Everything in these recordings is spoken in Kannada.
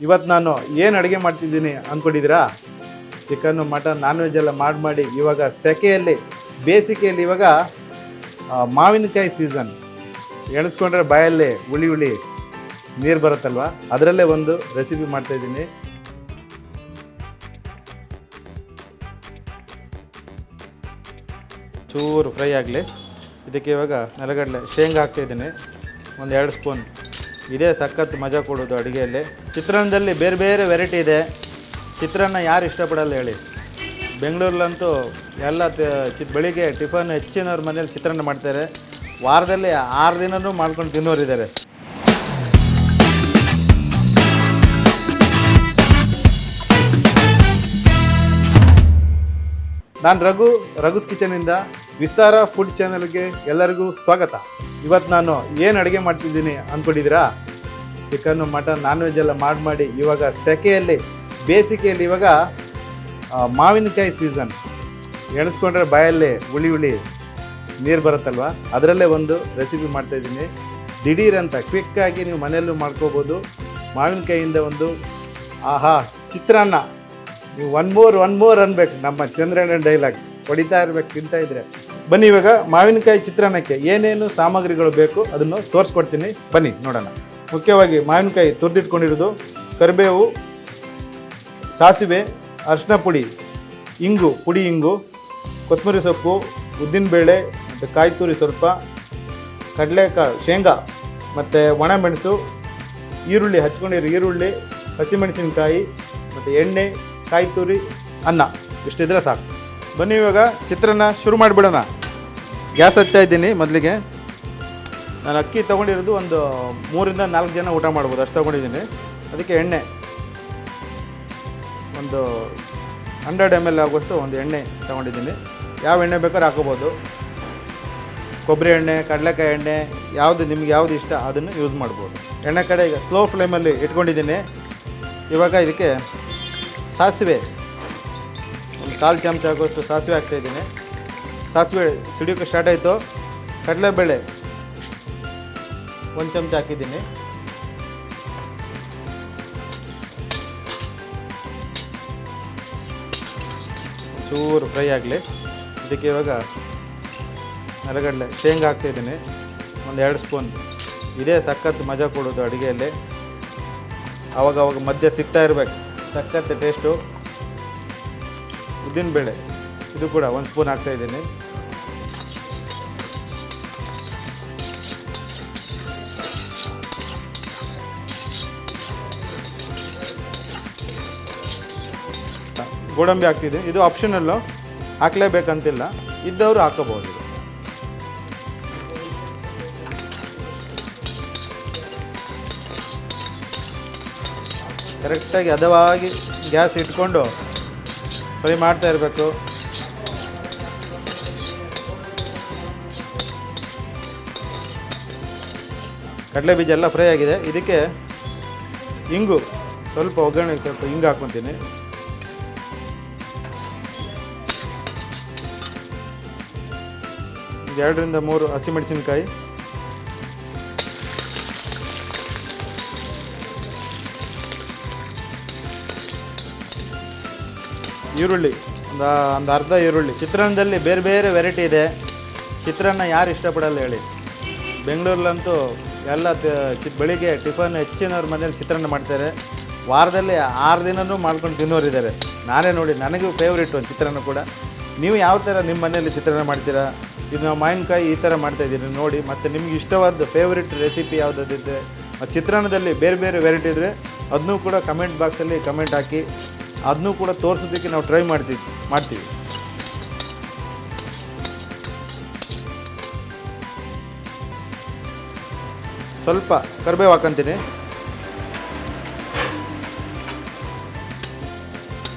ಇವತ್ತು ನಾನು ಏನು ಅಡುಗೆ ಮಾಡ್ತಿದ್ದೀನಿ ಅಂದ್ಕೊಂಡಿದ್ದೀರಾ? ಚಿಕನ್ನು, ಮಟನ್, ನಾನ್ ವೆಜ್ ಎಲ್ಲ ಮಾಡಿ ಇವಾಗ ಸೆಕೆಯಲ್ಲಿ, ಬೇಸಿಗೆಯಲ್ಲಿ ಇವಾಗ ಮಾವಿನಕಾಯಿ ಸೀಸನ್. ಎಣಿಸ್ಕೊಂಡ್ರೆ ಬಾಯಲ್ಲಿ ಹುಳಿ ನೀರು ಬರುತ್ತಲ್ವ, ಅದರಲ್ಲೇ ಒಂದು ರೆಸಿಪಿ ಮಾಡ್ತಾಯಿದ್ದೀನಿ. ಚೂರು ಫ್ರೈ ಆಗಲಿ. ಇದಕ್ಕೆ ಇವಾಗ ನೆಲಗಡಲೆ ಶೇಂಗಾ ಹಾಕ್ತಾಯಿದ್ದೀನಿ, ಒಂದು 2 ಸ್ಪೂನ್. ಇದೇ ಸಖತ್ ಮಜಾ ಕೊಡೋದು ಅಡುಗೆಯಲ್ಲಿ. ಚಿತ್ರಾನ್ನದಲ್ಲಿ ಬೇರೆ ಬೇರೆ ವೆರೈಟಿ ಇದೆ. ಚಿತ್ರಾನ್ನ ಯಾರು ಇಷ್ಟಪಡಲ್ಲ ಹೇಳಿ? ಬೆಂಗಳೂರಲ್ಲಂತೂ ಎಲ್ಲ ಬೆಳಿಗ್ಗೆ ಟಿಫನ್ ಹೆಚ್ಚಿನವ್ರ ಮನೇಲಿ ಚಿತ್ರಾನ್ನ ಮಾಡ್ತಾರೆ. ವಾರದಲ್ಲಿ 6 ದಿನವೂ ಮಾಡ್ಕೊಂಡು ತಿನ್ನೋರಿದ್ದಾರೆ. ನಾನು ರಘುಸ್ ಕಿಚನಿಂದ ವಿಸ್ತಾರ ಫುಡ್ ಚಾನಲ್ಗೆ ಎಲ್ಲರಿಗೂ ಸ್ವಾಗತ. ಇವತ್ತು ನಾನು ಏನು ಅಡುಗೆ ಮಾಡ್ತಿದ್ದೀನಿ ಅಂದ್ಕೊಂಡಿದ್ದೀರಾ? ಚಿಕನ್ನು, ಮಟನ್, ನಾನ್ ವೆಜ್ ಎಲ್ಲ ಮಾಡಿ ಇವಾಗ ಸೆಕೆಯಲ್ಲಿ, ಬೇಸಿಗೆಯಲ್ಲಿ ಇವಾಗ ಮಾವಿನಕಾಯಿ ಸೀಸನ್. ಎಣಿಸ್ಕೊಂಡ್ರೆ ಬಾಯಲ್ಲಿ ಹುಳಿ ನೀರು ಬರುತ್ತಲ್ವ, ಅದರಲ್ಲೇ ಒಂದು ರೆಸಿಪಿ ಮಾಡ್ತಾಯಿದ್ದೀನಿ. ದಿಢೀರಂತ ಕ್ವಿಕ್ಕಾಗಿ ನೀವು ಮನೆಯಲ್ಲೂ ಮಾಡ್ಕೋಬೋದು. ಮಾವಿನಕಾಯಿಯಿಂದ ಒಂದು ಆಹಾ ಚಿತ್ರಾನ್ನ. ನೀವು ಒನ್ ಮೋರ್ ಅನ್ಬೇಕು. ನಮ್ಮ ಚಂದ್ರಣ್ಣ ಡೈಲಾಗ್ ಹೊಡಿತಾ ಇರ್ಬೇಕು ತಿಂತಾ ಇದ್ರೆ. ಬನ್ನಿ ಇವಾಗ ಮಾವಿನಕಾಯಿ ಚಿತ್ರಾನ್ನಕ್ಕೆ ಏನೇನು ಸಾಮಗ್ರಿಗಳು ಬೇಕು ಅದನ್ನು ತೋರಿಸ್ಕೊಡ್ತೀನಿ, ಬನ್ನಿ ನೋಡೋಣ. ಮುಖ್ಯವಾಗಿ ಮಾವಿನಕಾಯಿ ತುರಿದಿಟ್ಕೊಂಡಿರೋದು, ಕರಿಬೇವು, ಸಾಸಿವೆ, ಅರಿಶಿನ ಪುಡಿ, ಪುಡಿ ಇಂಗು, ಕೊತ್ತಂಬರಿ ಸೊಪ್ಪು, ಉದ್ದಿನಬೇಳೆ ಮತ್ತು ಕಾಯಿ ತುರಿ ಸ್ವಲ್ಪ, ಕಡಲೆಕಾಳು, ಶೇಂಗಾ ಮತ್ತು ಒಣಮೆಣಸು, ಈರುಳ್ಳಿ, ಹಚ್ಕೊಂಡಿರೋ ಈರುಳ್ಳಿ, ಹಸಿಮೆಣಸಿನ್ಕಾಯಿ ಮತ್ತು ಎಣ್ಣೆ, ಕಾಯಿ ತುರಿ, ಅನ್ನ. ಇಷ್ಟಿದ್ರೆ ಸಾಕು. ಬನ್ನಿ ಇವಾಗ ಚಿತ್ರಾನ್ನ ಶುರು ಮಾಡಿಬಿಡೋಣ. ಗ್ಯಾಸ್ ಹಚ್ತಾ ಇದ್ದೀನಿ. ಮೊದಲಿಗೆ ನಾನು ಅಕ್ಕಿ ತೊಗೊಂಡಿರೋದು ಒಂದು 3ರಿಂದ 4 ಜನ ಊಟ ಮಾಡ್ಬೋದು, ಅಷ್ಟು ತೊಗೊಂಡಿದ್ದೀನಿ. ಅದಕ್ಕೆ ಎಣ್ಣೆ ಒಂದು 100 ml ಆಗುವಷ್ಟು ಒಂದು ಎಣ್ಣೆ ತೊಗೊಂಡಿದ್ದೀನಿ. ಯಾವ ಎಣ್ಣೆ ಬೇಕಾದ್ರೂ ಹಾಕೋಬೋದು. ಕೊಬ್ಬರಿ ಎಣ್ಣೆ, ಕಡಲೆಕಾಯಿ ಎಣ್ಣೆ, ನಿಮ್ಗೆ ಯಾವುದು ಇಷ್ಟ ಅದನ್ನು ಯೂಸ್ ಮಾಡ್ಬೋದು. ಎಣ್ಣೆ ಕಡೆ ಈಗ ಸ್ಲೋ ಫ್ಲೇಮಲ್ಲಿ ಇಟ್ಕೊಂಡಿದ್ದೀನಿ. ಇವಾಗ ಇದಕ್ಕೆ ಸಾಸಿವೆ ಒಂದು 1/4 ಚಮಚ ಆಗುವಷ್ಟು ಸಾಸಿವೆ ಹಾಕ್ತಾಯಿದ್ದೀನಿ. ಸಾಸಿವೆ ಸಿಡಿಯೋಕ್ಕೆ ಸ್ಟಾರ್ಟ್ ಆಯಿತು. ಕಡಲೆಬೇಳೆ 1 ಚಮಚ ಹಾಕಿದ್ದೀನಿ. ಚೂರು ಫ್ರೈ ಆಗಲಿ. ಇದಕ್ಕೆ ಇವಾಗ ನೆಲಗಡಲೆ ಶೇಂಗಾ ಹಾಕ್ತಾಯಿದ್ದೀನಿ, ಒಂದು 2 ಸ್ಪೂನ್. ಇದೇ ಸಖತ್ ಮಜಾ ಕೊಡೋದು ಅಡುಗೆಯಲ್ಲಿ. ಆವಾಗ ಮಧ್ಯೆ ಸಿಗ್ತಾ ಇರಬೇಕು, ಸಖತ್ ಟೇಸ್ಟು. ಉದ್ದಿನಬೇಳೆ ಇದು ಕೂಡ 1 ಸ್ಪೂನ್ ಹಾಕ್ತಾಯಿದ್ದೀನಿ. ಗೋಡಂಬಿ ಹಾಕ್ತಿದ್ದೀನಿ. ಇದು ಆಪ್ಷನಲ್ಲು, ಹಾಕಲೇಬೇಕಂತಿಲ್ಲ, ಇದ್ದವರು ಹಾಕೋಬೋದು. ಕರೆಕ್ಟಾಗಿ ಹದವಾಗಿ ಗ್ಯಾಸ್ ಇಟ್ಕೊಂಡು ಫ್ರೈ ಮಾಡ್ತಾ ಇರಬೇಕು. ಕಡಲೆ ಬೀಜ ಎಲ್ಲ ಫ್ರೈ ಆಗಿದೆ. ಇದಕ್ಕೆ ಸ್ವಲ್ಪ ಒಗ್ಗರಣೆಗೆ ಸ್ವಲ್ಪ ಹಿಂಗು ಹಾಕ್ಕೊತೀನಿ. ಒಂದು 2ರಿಂದ 3 ಹಸಿಮೆಣಸಿನ್ಕಾಯಿ, ಈರುಳ್ಳಿ ಒಂದು ಅರ್ಧ ಈರುಳ್ಳಿ. ಚಿತ್ರಾನ್ನದಲ್ಲಿ ಬೇರೆ ಬೇರೆ ವೆರೈಟಿ ಇದೆ. ಚಿತ್ರಾನ್ನ ಯಾರು ಇಷ್ಟಪಡಲ್ಲ ಹೇಳಿ? ಬೆಂಗಳೂರಲ್ಲಂತೂ ಎಲ್ಲ ಬೆಳಿಗ್ಗೆ ಟಿಫನ್ ಹೆಚ್ಚಿನವ್ರ ಮನೇಲಿ ಚಿತ್ರಾನ್ನ ಮಾಡ್ತಾರೆ. ವಾರದಲ್ಲಿ 6 ದಿನವೂ ಮಾಡ್ಕೊಂಡು ತಿನ್ನೋರಿದ್ದಾರೆ. ನಾನೇ ನೋಡಿ, ನನಗೂ ಫೇವ್ರೇಟ್ ಒಂದು ಚಿತ್ರಾನ್ನ ಕೂಡ. ನೀವು ಯಾವ ಥರ ನಿಮ್ಮ ಮನೆಯಲ್ಲಿ ಚಿತ್ರಾನ್ನ ಮಾಡ್ತೀರಾ? ಇದು ನಾವು ಮಾವಿನಕಾಯಿ ಈ ಥರ ಮಾಡ್ತಾಯಿದ್ದೀನಿ ನೋಡಿ. ಮತ್ತು ನಿಮ್ಗೆ ಇಷ್ಟವಾದ ಫೇವ್ರೇಟ್ ರೆಸಿಪಿ ಯಾವುದಾದಿದ್ದರೆ, ಚಿತ್ರಾನ್ನದಲ್ಲಿ ಬೇರೆ ಬೇರೆ ವೆರೈಟಿ ಇದ್ದರೆ ಅದನ್ನೂ ಕೂಡ ಕಮೆಂಟ್ ಬಾಕ್ಸಲ್ಲಿ ಕಮೆಂಟ್ ಹಾಕಿ, ಅದನ್ನೂ ಕೂಡ ತೋರಿಸೋದಕ್ಕೆ ನಾವು ಟ್ರೈ ಮಾಡ್ತೀವಿ. ಸ್ವಲ್ಪ ಕರಿಬೇವು ಹಾಕಂತೀನಿ.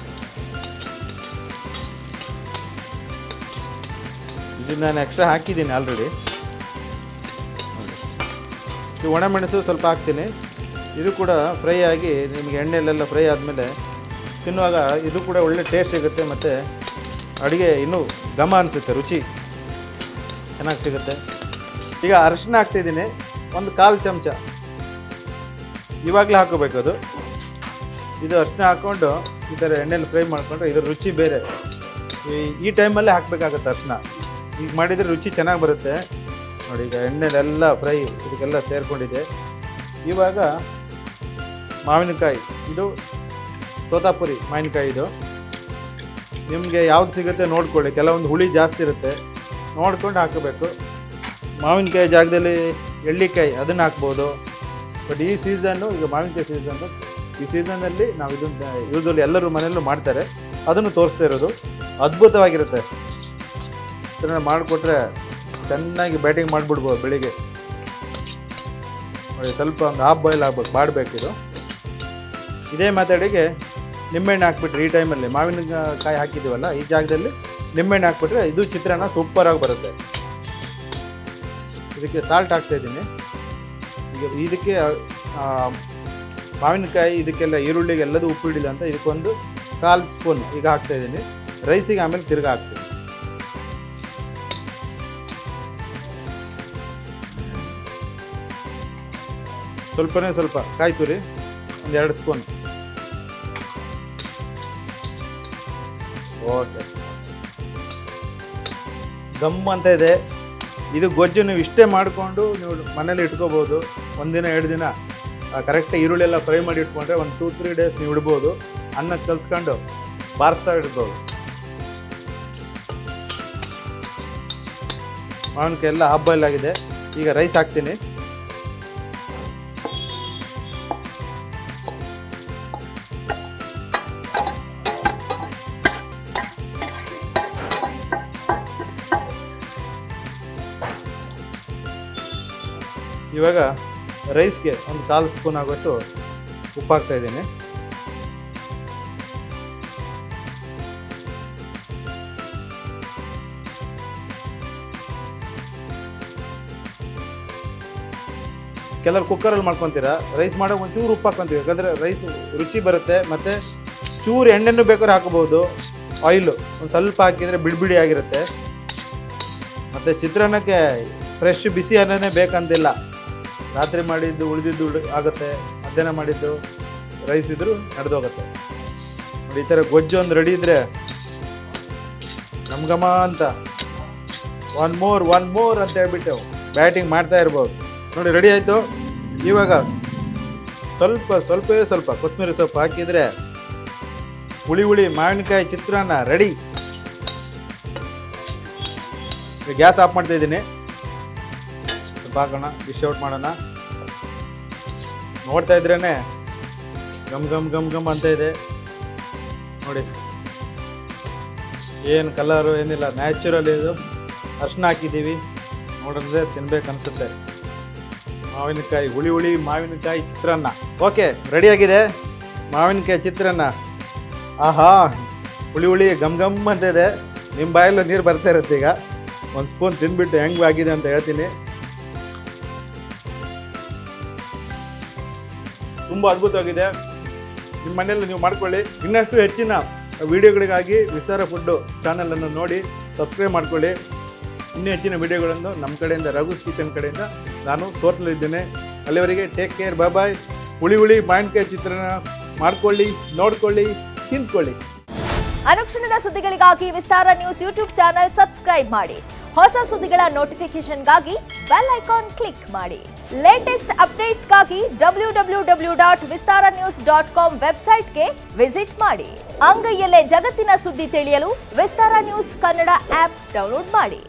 ಇದು ನಾನು ಎಕ್ಸ್ಟ್ರಾ ಹಾಕಿದ್ದೀನಿ ಆಲ್ರೆಡಿ. ಇದು ಒಣಮೆಣಸು ಸ್ವಲ್ಪ ಹಾಕ್ತೀನಿ. ಇದು ಕೂಡ ಫ್ರೈ ಆಗಿ ನಿಮಗೆ ಎಣ್ಣೆಯಲ್ಲೆಲ್ಲ ಫ್ರೈ ಆದಮೇಲೆ ತಿನ್ನುವಾಗ ಇದು ಕೂಡ ಒಳ್ಳೆ ಟೇಸ್ಟ್ ಸಿಗುತ್ತೆ. ಮತ್ತು ಅಡುಗೆ ಇನ್ನೂ ಘಮ ಅನಿಸುತ್ತೆ, ರುಚಿ ಚೆನ್ನಾಗಿ ಸಿಗುತ್ತೆ. ಈಗ ಅರಿಶಿನ ಹಾಕ್ತಿದ್ದೀನಿ, ಒಂದು 1/4 ಚಮಚ. ಇವಾಗಲೇ ಹಾಕೋಬೇಕು ಅದು. ಇದು ಅರಿಶಿನ ಹಾಕ್ಕೊಂಡು ಈ ಥರ ಎಣ್ಣೆಲಿ ಫ್ರೈ ಮಾಡಿಕೊಂಡ್ರೆ ಇದ್ರ ರುಚಿ ಬೇರೆ. ಈ ಟೈಮಲ್ಲೇ ಹಾಕಬೇಕಾಗತ್ತೆ ಅರಿಶಿನ. ಈಗ ಮಾಡಿದರೆ ರುಚಿ ಚೆನ್ನಾಗಿ ಬರುತ್ತೆ ನೋಡಿ. ಈಗ ಎಣ್ಣೆಲೆಲ್ಲ ಫ್ರೈ ಇದಕ್ಕೆಲ್ಲ ಸೇರಿಕೊಂಡಿದೆ. ಇವಾಗ ಮಾವಿನಕಾಯಿ, ಇದು ತೋತಾಪುರಿ ಮಾವಿನಕಾಯಿ. ಇದು ನಿಮಗೆ ಯಾವ್ದು ಸಿಗುತ್ತೆ ನೋಡ್ಕೊಳ್ಳಿ. ಕೆಲವೊಂದು ಹುಳಿ ಜಾಸ್ತಿ ಇರುತ್ತೆ, ನೋಡ್ಕೊಂಡು ಹಾಕಬೇಕು. ಮಾವಿನಕಾಯಿ ಜಾಗದಲ್ಲಿ ಎಳ್ಳಿಕಾಯಿ ಅದನ್ನು ಹಾಕ್ಬೋದು. ಬಟ್ ಈ ಸೀಸನ್ನು ಈಗ ಮಾವಿನಕಾಯಿ ಸೀಸನ್ನು, ಈ ಸೀಸನ್ನಲ್ಲಿ ನಾವು ಇದನ್ನು ಯೂಸಲಿ ಎಲ್ಲರೂ ಮನೆಯಲ್ಲೂ ಮಾಡ್ತಾರೆ. ಅದನ್ನು ತೋರಿಸ್ತಾ ಇರೋದು ಅದ್ಭುತವಾಗಿರುತ್ತೆ. ಇದನ್ನು ಮಾಡಿಕೊಟ್ರೆ ಚೆನ್ನಾಗಿ ಬ್ಯಾಟಿಂಗ್ ಮಾಡಿಬಿಡ್ಬೋದು ಬೆಳಿಗ್ಗೆ. ನೋಡಿ ಸ್ವಲ್ಪ ಒಂದು ಹಾಫ್ ಬಾಯ್ಲ್ ಆಗ್ಬೇಕು, ಬಾಡಬೇಕಿದು. ಇದೇ ಮೆಥಡಿಗೆ ನಿಂಬೆಹಣ್ಣು ಹಾಕ್ಬಿಟ್ರೆ ಈ ಟೈಮಲ್ಲಿ ಮಾವಿನಕಾಯಿ ಹಾಕಿದ್ದೀವಲ್ಲ ಈ ಜಾಗದಲ್ಲಿ ನಿಂಬೆಹಣ್ಣು ಹಾಕ್ಬಿಟ್ರೆ ಇದು ಚಿತ್ರಾನ್ನ ಸೂಪರಾಗಿ ಬರುತ್ತೆ. ಇದಕ್ಕೆ ಸಾಲ್ಟ್ ಹಾಕ್ತಾಯಿದ್ದೀನಿ. ಈಗ ಇದಕ್ಕೆ ಮಾವಿನಕಾಯಿ ಇದಕ್ಕೆಲ್ಲ ಈರುಳ್ಳಿಗೆ ಎಲ್ಲದೂ ಉಪ್ಪು ಹಿಡಿಲ್ಲ ಅಂತ ಇದಕ್ಕೊಂದು 1/4 ಸ್ಪೂನ್ ಈಗ ಹಾಕ್ತಾಯಿದ್ದೀನಿ. ರೈಸಿಗೆ ಆಮೇಲೆ ತಿರ್ಗಿ ಹಾಕ್ತೀನಿ. ಸ್ವಲ್ಪನೇ ಸ್ವಲ್ಪ ಕಾಯಿ ತುರಿ, ಒಂದು 2 ಸ್ಪೂನ್. ಓಕೆ, ಗಮ್ ಅಂತ ಇದೆ ಇದು. ಗೊಜ್ಜು ನೀವು ಇಷ್ಟೇ ಮಾಡಿಕೊಂಡು ನೀವು ಮನೇಲಿ ಇಟ್ಕೋಬೋದು. 1 ದಿನ 2 ದಿನ ಕರೆಕ್ಟಾಗಿ ಈರುಳ್ಳಿ ಎಲ್ಲ ಫ್ರೈ ಮಾಡಿ ಇಟ್ಕೊಂಡ್ರೆ ಒಂದು 2-3 ಡೇಸ್ ನೀವು ಇಡ್ಬೋದು. ಅನ್ನಕ್ಕೆ ಕಲಿಸ್ಕೊಂಡು ಬಾರಿಸ್ತಾ ಇಡ್ಬೋದು. ಮಾವಿನಕಾಯಿ ಎಲ್ಲ ಹಾಫ್ ಬಾಯ್ಲ್ ಆಗಿದೆ. ಈಗ ರೈಸ್ ಹಾಕ್ತೀನಿ. ಇವಾಗ ರೈಸ್ಗೆ ಒಂದು 1/4 ಸ್ಪೂನ್ ಆಗೋಷ್ಟು ಉಪ್ಪು ಹಾಕ್ತಾ ಇದ್ದೀನಿ. ಕೆಲವರು ಕುಕ್ಕರಲ್ಲಿ ಮಾಡ್ಕೊತೀರಾ, ರೈಸ್ ಮಾಡೋಕೆ ಒಂಚೂರು ಉಪ್ಪು ಹಾಕ್ಕೊಂತೀವಿ. ಯಾಕಂದರೆ ರೈಸ್ ರುಚಿ ಬರುತ್ತೆ. ಮತ್ತು ಚೂರು ಎಣ್ಣೆನೂ ಬೇಕಾದ್ರೆ ಹಾಕೋಬೋದು. ಆಯಿಲು ಒಂದು ಸ್ವಲ್ಪ ಹಾಕಿದರೆ ಬಿಡಿ ಆಗಿರುತ್ತೆ. ಮತ್ತು ಚಿತ್ರಾನ್ನಕ್ಕೆ ಫ್ರೆಶ್ ಬಿಸಿ ಅನ್ನೋದೇ ಬೇಕಂತಿಲ್ಲ. ರಾತ್ರಿ ಮಾಡಿದ್ದು ಉಳಿದಿದ್ದು ಆಗುತ್ತೆ, ಮಧ್ಯಾಹ್ನ ಮಾಡಿದ್ದು ರೈಸ್ ಇದ್ದರೂ ನಡೆದೋಗುತ್ತೆ ನೋಡಿ. ಈ ಥರ ಗೊಜ್ಜು ಒಂದು ರೆಡಿ ಇದ್ದರೆ ನಮ್ಗಮ ಅಂತ ಒನ್ ಮೋರ್ ಅಂತ ಹೇಳ್ಬಿಟ್ಟು ಬ್ಯಾಟಿಂಗ್ ಮಾಡ್ತಾ ಇರ್ಬೋದು ನೋಡಿ. ರೆಡಿ ಆಯಿತು. ಇವಾಗ ಸ್ವಲ್ಪ ಕೊತ್ತಂಬರಿ ಸೊಪ್ಪು ಹಾಕಿದರೆ ಹುಳಿ ಮಾವಿನಕಾಯಿ ಚಿತ್ರಾನ್ನ ರೆಡಿ. ಗ್ಯಾಸ್ ಆಫ್ ಮಾಡ್ತಾಯಿದ್ದೀನಿ. ಸ್ವಲ್ಪ ಹಾಕೋಣ, ಡಿಶ್ ಔಟ್ ಮಾಡೋಣ. ನೋಡ್ತಾ ಇದ್ರೇ ಗಮ್ ಅಂತ ಇದೆ ನೋಡಿ. ಏನು ಕಲರು ಏನಿಲ್ಲ, ನ್ಯಾಚುರಲ್ ಇದು. ಅರ್ಶಿನ ಹಾಕಿದ್ದೀವಿ, ನೋಡಿದ್ರೆ ತಿನ್ಬೇಕು ಅನಿಸುತ್ತೆ. ಮಾವಿನಕಾಯಿ ಹುಳಿ ಮಾವಿನಕಾಯಿ ಚಿತ್ರಾನ್ನ ಓಕೆ ರೆಡಿಯಾಗಿದೆ. ಮಾವಿನಕಾಯಿ ಚಿತ್ರಾನ್ನ ಆಹಾ, ಹುಳಿ ಗಮ್ ಅಂತ ಇದೆ. ನಿಮ್ಮ ಬಾಯಲ್ಲೂ ನೀರು ಬರ್ತಾ ಇರುತ್ತೆ. ಈಗ ಒಂದು ಸ್ಪೂನ್ ತಿಂದ್ಬಿಟ್ಟು ಹೆಂಗೆ ಆಗಿದೆ ಅಂತ ಹೇಳ್ತೀನಿ. ತುಂಬ ಅದ್ಭುತವಾಗಿದೆ. ನಿಮ್ಮ ಮನೆಯಲ್ಲಿ ನೀವು ಮಾಡ್ಕೊಳ್ಳಿ. ಇನ್ನಷ್ಟು ಹೆಚ್ಚಿನ ವೀಡಿಯೋಗಳಿಗಾಗಿ ವಿಸ್ತಾರ ಫುಡ್ಡು ಚಾನಲನ್ನು ನೋಡಿ ಸಬ್ಸ್ಕ್ರೈಬ್ ಮಾಡ್ಕೊಳ್ಳಿ. ಇನ್ನೂ ಹೆಚ್ಚಿನ ವೀಡಿಯೋಗಳನ್ನು ನಮ್ಮ ಕಡೆಯಿಂದ ರಘುಸ್ ಕಿಚನ್ ಕಡೆಯಿಂದ ನಾನು ತೋರಿಸಲಿದ್ದೇನೆ. ಅಲ್ಲಿವರೆಗೆ ಟೇಕ್ ಕೇರ್, ಬಾಯ್. ಹುಳಿ ಮಾವಿನಕಾಯಿ ಚಿತ್ರಾನ್ನ ಮಾಡ್ಕೊಳ್ಳಿ, ನೋಡ್ಕೊಳ್ಳಿ, ತಿಂದ್ಕೊಳ್ಳಿ. ಅನುಕ್ಷಣದ ಸುದ್ದಿಗಳಿಗಾಗಿ ವಿಸ್ತಾರ ನ್ಯೂಸ್ ಯೂಟ್ಯೂಬ್ ಚಾನೆಲ್ ಸಬ್ಸ್ಕ್ರೈಬ್ ಮಾಡಿ. ಹೊಸ ಸುದ್ದಿಗಳ ನೋಟಿಫಿಕೇಶನ್ಗಾಗಿ ಬೆಲ್ ಐಕಾನ್ ಕ್ಲಿಕ್ ಮಾಡಿ. ಲೇಟೆಸ್ಟ್ ಅಪ್ಡೇಟ್ಸ್ಗಾಗಿ www.vistaranews.com ವೆಬ್ಸೈಟ್ಗೆ ವಿಸಿಟ್ ಮಾಡಿ. ಅಂಗೈಯಲ್ಲೇ ಜಗತ್ತಿನ ಸುದ್ದಿ ತಿಳಿಯಲು ವಿಸ್ತಾರ ನ್ಯೂಸ್ ಕನ್ನಡ ಆಪ್ ಡೌನ್ಲೋಡ್ ಮಾಡಿ.